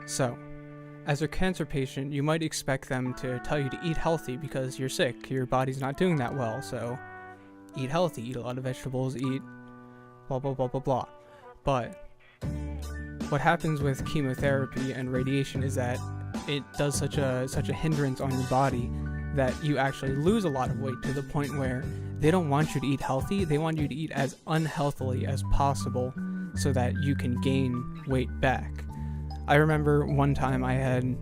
So, as a cancer patient, you might expect them to tell you to eat healthy because you're sick, your body's not doing that well, so eat healthy, eat a lot of vegetables, eat blah blah blah blah blah. But what happens with chemotherapy and radiation is that it does such a hindrance on your body that you actually lose a lot of weight, to the point where they don't want you to eat healthy, they want you to eat as unhealthily as possible so that you can gain weight back. I remember one time I had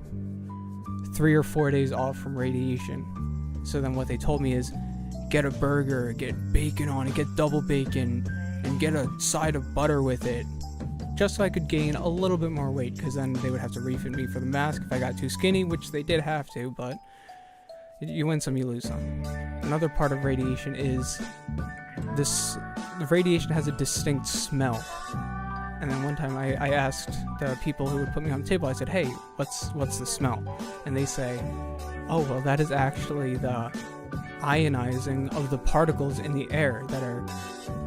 3 or 4 days off from radiation. So then what they told me is, get a burger, get bacon on it, get double bacon, and get a side of butter with it, just so I could gain a little bit more weight, because then they would have to refit me for the mask if I got too skinny, which they did have to, but you win some, you lose some. Another part of radiation is the radiation has a distinct smell. And then one time I asked the people who would put me on the table, I said, hey, what's the smell? And they say, oh, well, that is actually the ionizing of the particles in the air that are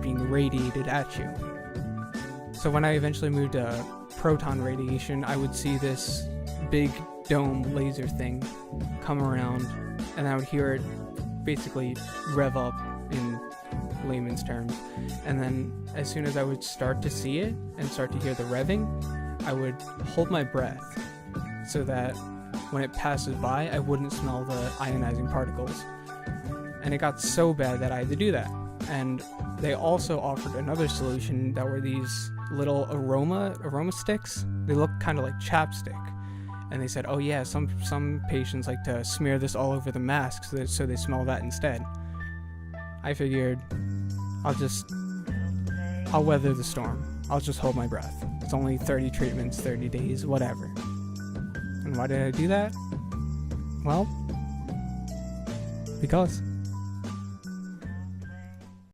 being radiated at you. So when I eventually moved to proton radiation, I would see this big dome laser thing come around, and I would hear it basically rev up in layman's terms. And then as soon as I would start to see it and start to hear the revving, I would hold my breath so that when it passes by, I wouldn't smell the ionizing particles. And it got so bad that I had to do that. And they also offered another solution that were these little aroma sticks. They look kind of like chapstick. And they said, oh yeah, some patients like to smear this all over the mask so they smell that instead. I figured, I'll weather the storm. I'll just hold my breath. It's only 30 treatments, 30 days, whatever. And why did I do that? Well, because.